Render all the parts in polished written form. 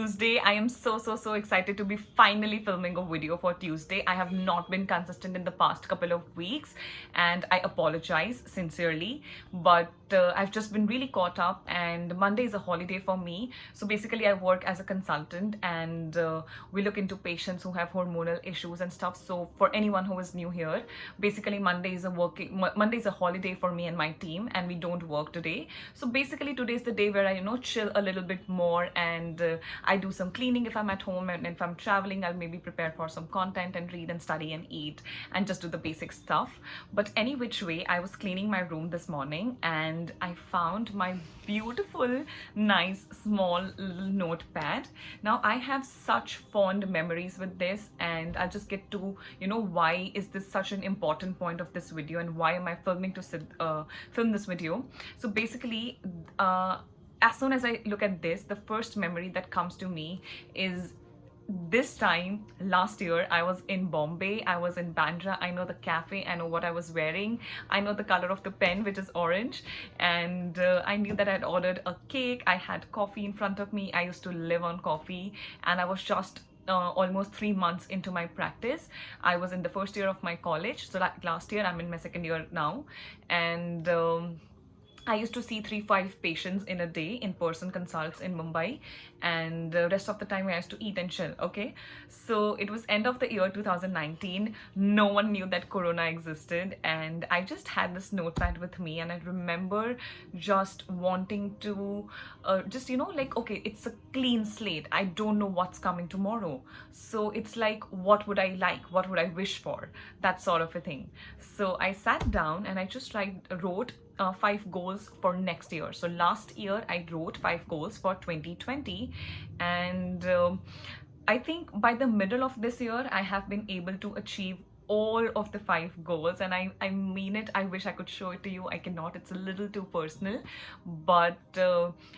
Tuesday. I am so excited to be finally filming a video for Tuesday. I have not been consistent in the past couple of weeks and I apologize sincerely, but I've just been really caught up, and Monday is a holiday for me. So basically I work as a consultant, and we look into patients who have hormonal issues and stuff. So for anyone who is new here, basically Monday is a holiday for me and my team, and we don't work today. So basically today is the day where I chill a little bit more, and I do some cleaning if I'm at home, and if I'm traveling I'll maybe prepare for some content and read and study and eat and just do the basic stuff. But any which way, I was cleaning my room this morning and I found my beautiful, nice, small little notepad. Now I have such fond memories with this, and I'll just get to why is this such an important point of this video and why am I filming to film this video. So basically, as soon as I look at this, the first memory that comes to me is this time last year. I was in Bombay, I was in Bandra. I know the cafe, I know what I was wearing, I know the color of the pen, which is orange, and I knew that I'd ordered a cake. I had coffee in front of me. I used to live on coffee, and I was just almost 3 months into my practice. I was in the first year of my college, so like last year, I'm in my second year now, and I used to see 3-5 patients in a day, in-person consults in Mumbai, and the rest of the time I used to eat and chill, okay? So it was end of the year 2019. No one knew that Corona existed, and I just had this notepad with me, and I remember just wanting to like, okay, it's a clean slate. I don't know what's coming tomorrow. So it's like, what would I like? What would I wish for? That sort of a thing. So I sat down and I just wrote 5 goals for next year. So last year I wrote 5 goals for 2020, and I think by the middle of this year I have been able to achieve all of the 5 goals, and I mean it. I wish I could show it to you. I cannot, it's a little too personal, but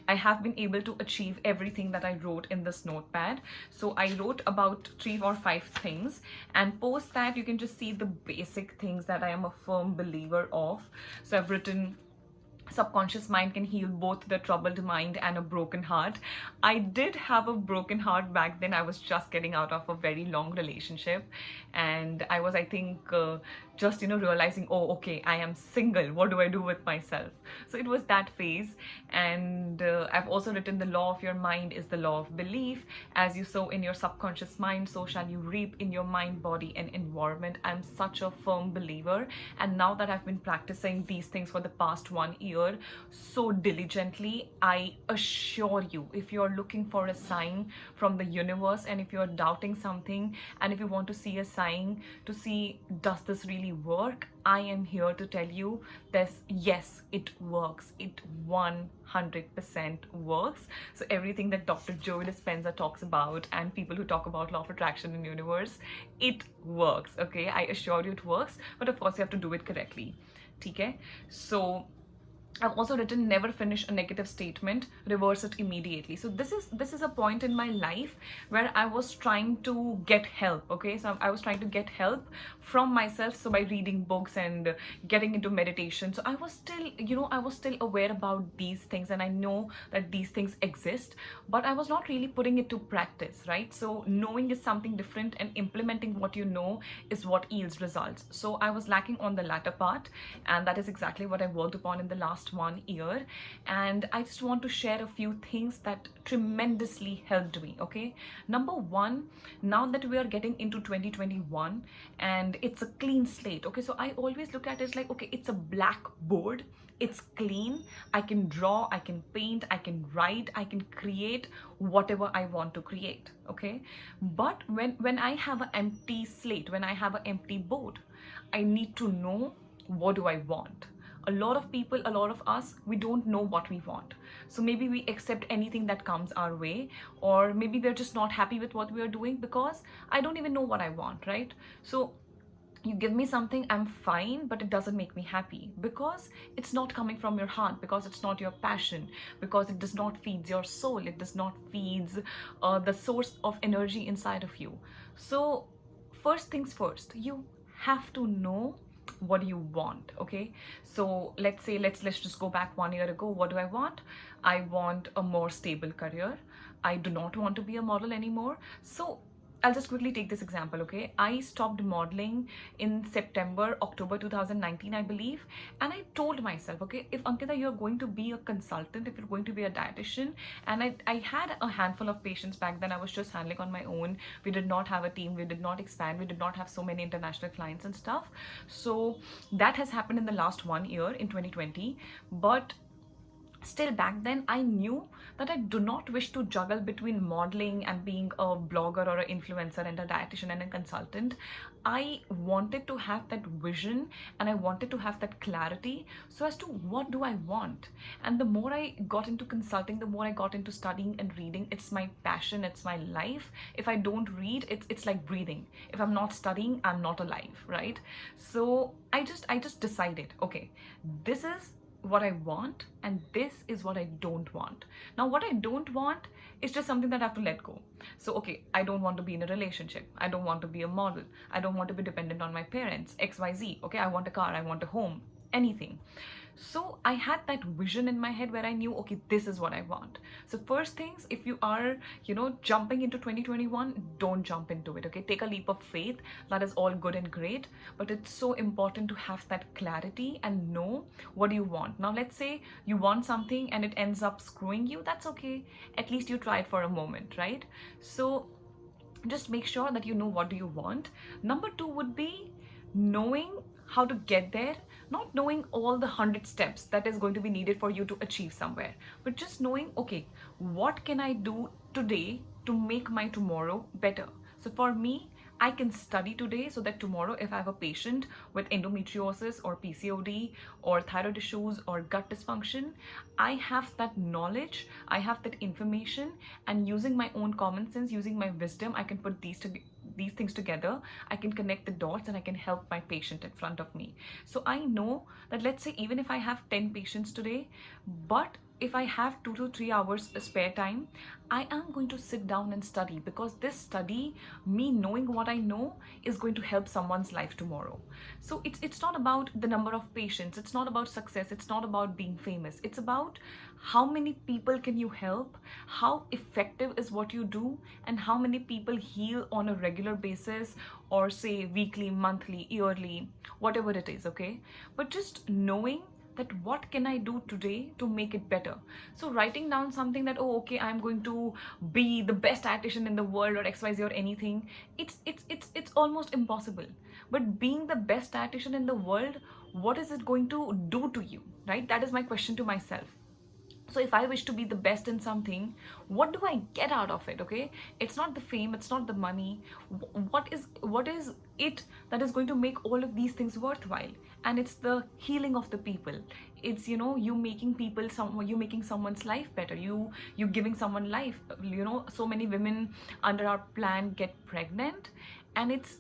I have been able to achieve everything that I wrote in this notepad. So I wrote about 3 or 5 things, and post that you can just see the basic things that I am a firm believer of. So I've written, subconscious mind can heal both the troubled mind and a broken heart. I did have a broken heart back then. I was just getting out of a very long relationship, and I was, I think, just realizing, oh, okay, I am single. What do I do with myself? So it was that phase. And I've also written, the law of your mind is the law of belief. As you sow in your subconscious mind, so shall you reap in your mind, body, and environment. I'm such a firm believer, and now that I've been practicing these things for the past 1 year so diligently, I assure you, if you're looking for a sign from the universe, and if you're doubting something, and if you want to see a sign to see, does this really work, I am here to tell you this. Yes, it works. It 100% works. So everything that Dr. Joe Dispenza talks about, and people who talk about law of attraction in universe, it works, okay? I assure you it works, but of course you have to do it correctly, okay? So I've also written, never finish a negative statement, reverse it immediately. So this is a point in my life where I was trying to get help, okay? So I was trying to get help from myself, so by reading books and getting into meditation. So I was still, I was still aware about these things, and I know that these things exist, but I was not really putting it to practice, right? So knowing is something different, and implementing what you know is what yields results. So I was lacking on the latter part, and that is exactly what I worked upon in the last 1 year. And I just want to share a few things that tremendously helped me, okay? Number 1, now that we are getting into 2021 and it's a clean slate, okay? So I always look at it like, okay, it's a blackboard, it's clean, I can draw, I can paint, I can write, I can create whatever I want to create, okay? But when I have an empty slate, when I have an empty board, I need to know, what do I want? A lot of people, a lot of us, we don't know what we want. So maybe we accept anything that comes our way, or maybe we're just not happy with what we are doing because I don't even know what I want, right? So you give me something, I'm fine, but it doesn't make me happy because it's not coming from your heart, because it's not your passion, because it does not feed your soul, it does not feeds the source of energy inside of you. So first things first, you have to know what do you want, okay? So let's say, let's just go back 1 year ago. What do I want? I want a more stable career. I do not want to be a model anymore. So I'll just quickly take this example, okay? I stopped modeling in September, October 2019, I believe. And I told myself, okay, if Ankita, you're going to be a consultant, if you're going to be a dietitian, and I had a handful of patients back then, I was just handling on my own. We did not have a team, we did not expand, we did not have so many international clients and stuff. So that has happened in the last 1 year in 2020. But still back then I knew that I do not wish to juggle between modeling and being a blogger or an influencer and a dietitian and a consultant. I wanted to have that vision and I wanted to have that clarity so as to what do I want. And the more I got into consulting, the more I got into studying and reading. It's my passion, it's my life. If I don't read, it's like breathing. If I'm not studying, I'm not alive, right? So I just decided, okay, this is what I want and this is what I don't want. Now what I don't want is just something that I have to let go. So okay, I don't want to be in a relationship, I don't want to be a model, I don't want to be dependent on my parents, XYZ. Okay, I want a car, I want a home, anything. So I had that vision in my head where I knew, okay, this is what I want. So first things, if you are, jumping into 2021, don't jump into it, okay? Take a leap of faith. That is all good and great, but it's so important to have that clarity and know what do you want. Now, let's say you want something and it ends up screwing you. That's okay. At least you tried for a moment, right? So just make sure that you know what do you want. Number two would be knowing how to get there, not knowing all the 100 steps that is going to be needed for you to achieve somewhere, but just knowing, okay, what can I do today to make my tomorrow better? So for me, I can study today so that tomorrow if I have a patient with endometriosis or PCOD or thyroid issues or gut dysfunction, I have that knowledge, I have that information, and using my own common sense, using my wisdom, I can put these things together. I can connect the dots and I can help my patient in front of me. So I know that, let's say even if I have 10 patients today, but if I have 2 to 3 hours spare time, I am going to sit down and study, because this study, me knowing what I know, is going to help someone's life tomorrow. So it's not about the number of patients, it's not about success, it's not about being famous. It's about how many people can you help, how effective is what you do, and how many people heal on a regular basis, or say weekly, monthly, yearly, whatever it is, okay? But just knowing that what can I do today to make it better. So writing down something that, oh, okay, I'm going to be the best dietitian in the world or XYZ or anything, it's almost impossible. But being the best dietitian in the world, what is it going to do to you, right? That is my question to myself. So if I wish to be the best in something, what do I get out of it? Okay, it's not the fame, it's not the money. What is it that is going to make all of these things worthwhile? And it's the healing of the people. It's, you making you making someone's life better, you giving someone life. So many women under our plan get pregnant, and it's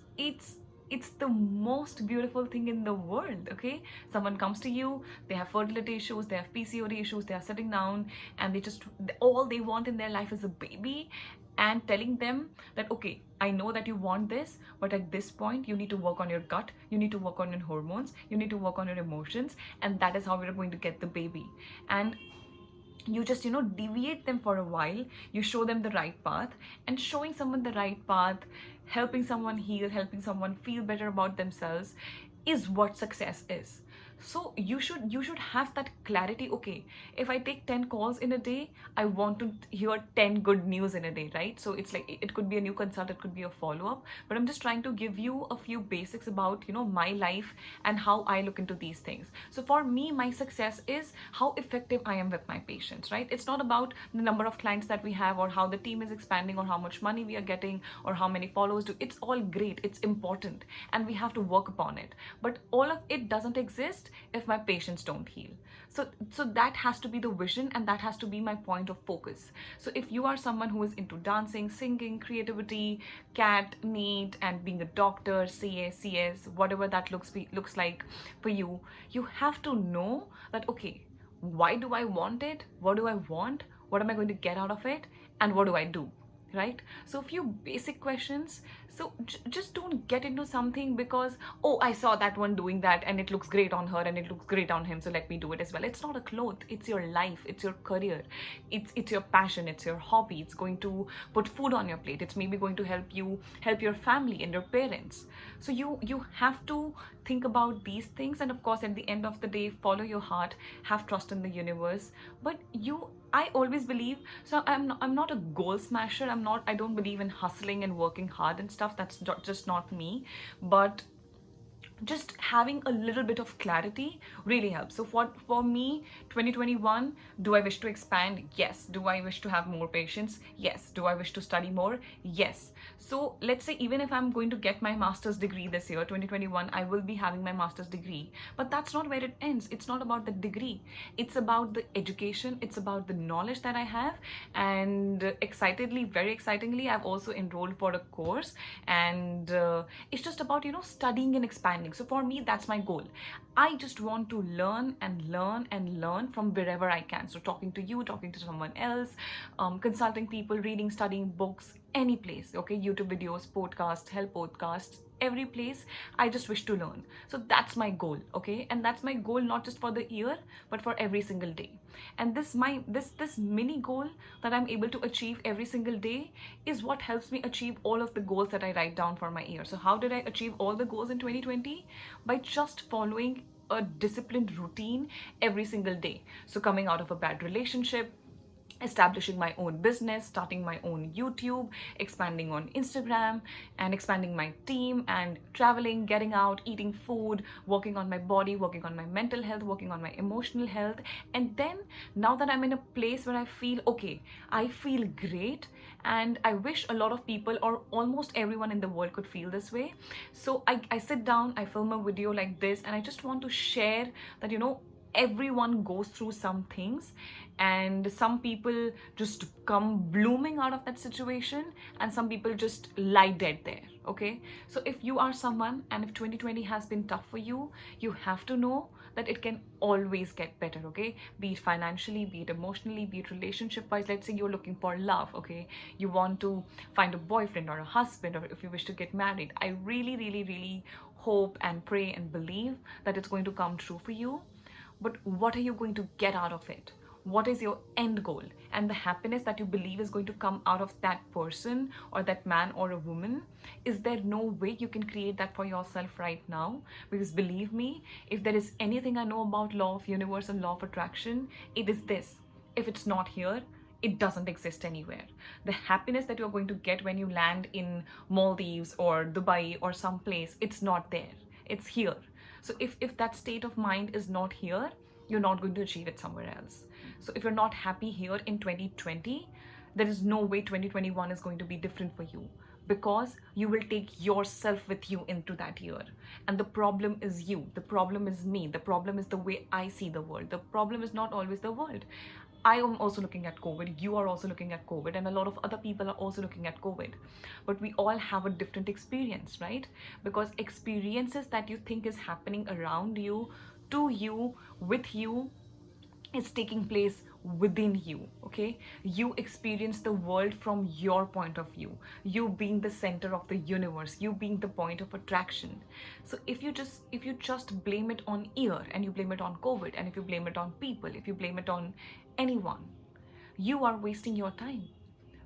the most beautiful thing in the world, okay? Someone comes to you, they have fertility issues, they have PCOD issues, they are sitting down and all they want in their life is a baby, and telling them that, okay, I know that you want this, but at this point you need to work on your gut, you need to work on your hormones, you need to work on your emotions, and that is how we're going to get the baby. And you just deviate them for a while, you show them the right path, and showing someone the right path, helping someone heal, helping someone feel better about themselves, is what success is. So you should have that clarity. Okay, if I take 10 calls in a day, I want to hear 10 good news in a day, right? So it's like, it could be a new consult, it could be a follow-up, but I'm just trying to give you a few basics about my life and how I look into these things. So for me, my success is how effective I am with my patients, right? It's not about the number of clients that we have, or how the team is expanding, or how much money we are getting, or how many followers do. It's all great, it's important, and we have to work upon it, but all of it doesn't exist if my patients don't heal. So that has to be the vision, and that has to be my point of focus. So if you are someone who is into dancing, singing, creativity, cat, NEET, and being a doctor, CA, CS, whatever that looks like for you, you have to know that, okay, why do I want it? What do I want? What am I going to get out of it? And what do I do? right? So a few basic questions. So just don't get into something because, oh, I saw that one doing that and it looks great on her and it looks great on him, so let me do it as well. It's not a cloth, it's your life, it's your career, it's your passion, it's your hobby. It's going to put food on your plate. It's maybe going to help you help your family and your parents. So you have to think about these things, and of course at the end of the day, follow your heart, have trust in the universe. But I always believe, so I'm not a goal smasher. I don't believe in hustling and working hard and stuff. That's just not me. But just having a little bit of clarity really helps. So for me, 2021, do I wish to expand? Yes. Do I wish to have more patience? Yes. Do I wish to study more? Yes. So let's say even if I'm going to get my master's degree this year, 2021, I will be having my master's degree. But that's not where it ends. It's not about the degree. It's about the education. It's about the knowledge that I have. And very excitingly, I've also enrolled for a course, and it's just about, studying and expanding. So for me, that's my goal. I just want to learn and learn and learn from wherever I can. So talking to you, talking to someone else, consulting people, reading, studying books, any place, okay? YouTube videos, podcasts, health podcasts, every place. I just wish to learn. So that's my goal, okay? And that's my goal not just for the year, but for every single day. And this mini goal that I'm able to achieve every single day is what helps me achieve all of the goals that I write down for my year. So how did I achieve all the goals in 2020? By just following a disciplined routine every single day. So coming out of a bad relationship, establishing my own business, starting my own YouTube, expanding on Instagram, and expanding my team, and traveling, getting out, eating food, working on my body, working on my mental health, working on my emotional health. And then now that I'm in a place where I feel okay, I feel great, and I wish a lot of people or almost everyone in the world could feel this way. So I sit down, I film a video like this, and I just want to share that, everyone goes through some things, and some people just come blooming out of that situation, and some people just lie dead there, okay? So if you are someone, and if 2020 has been tough for you, you have to know that it can always get better, okay? Be it financially, be it emotionally, be it relationship wise. Let's say you're looking for love, okay? You want to find a boyfriend or a husband, or if you wish to get married. I really, really, really hope and pray and believe that it's going to come true for you. But what are you going to get out of it? What is your end goal? And the happiness that you believe is going to come out of that person or that man or a woman, is there no way you can create that for yourself right now? Because believe me, if there is anything I know about law of universe and law of attraction, it is this: if it's not here, it doesn't exist anywhere. The happiness that you're going to get when you land in Maldives or Dubai or someplace, it's not there. It's here. So if that state of mind is not here, you're not going to achieve it somewhere else. So if you're not happy here in 2020, there is no way 2021 is going to be different for you, because you will take yourself with you into that year. And the problem is you. The problem is me. The problem is the way I see the world. The problem is not always the world. I am also looking at COVID, you are also looking at COVID, and a lot of other people are also looking at COVID. But we all have a different experience, right? Because experiences that you think is happening around you, to you, with you, is taking place within you, okay? You experience the world from your point of view, you being the center of the universe, you being the point of attraction. So if you just blame it on year, and you blame it on COVID, and if you blame it on people, if you blame it on anyone, you are wasting your time,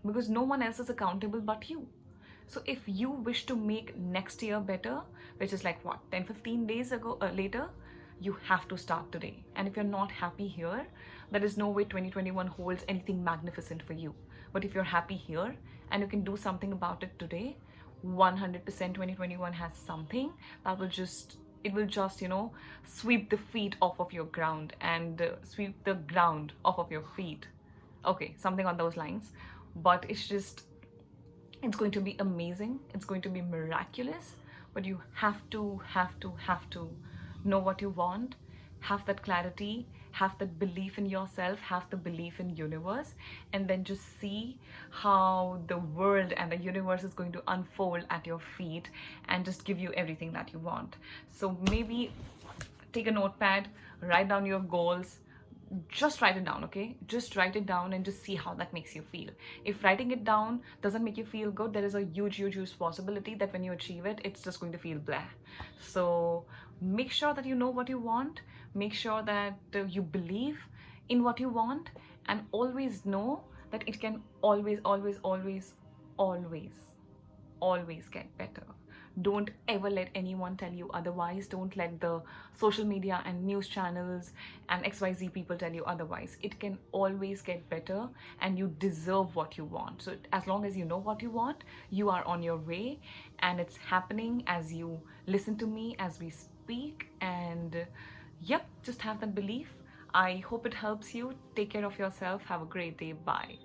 because no one else is accountable but you. So if you wish to make next year better, which is like what, 10-15 days ago later, you have to start today. And if you're not happy here, there is no way 2021 holds anything magnificent for you. But if you're happy here and you can do something about it today, 100% 2021 has something that will just sweep the feet off of your ground, and sweep the ground off of your feet. Okay, something on those lines. But it's going to be amazing. It's going to be miraculous. But you have to know what you want, have that clarity, have that belief in yourself, have the belief in universe, and then just see how the world and the universe is going to unfold at your feet and just give you everything that you want. So maybe take a notepad, write down your goals, just write it down, okay? Just write it down and just see how that makes you feel. If writing it down doesn't make you feel good, there is a huge possibility that when you achieve it, it's just going to feel blah. So make sure that you know what you want, make sure that you believe in what you want, and always know that it can always get better. Don't ever let anyone tell you otherwise. Don't let the social media and news channels and XYZ people tell you otherwise. It can always get better, and you deserve what you want. So as long as you know what you want, you are on your way, and it's happening as you listen to me as we speak. And yep, just have that belief. I hope it helps you. Take care of yourself. Have a great day. Bye.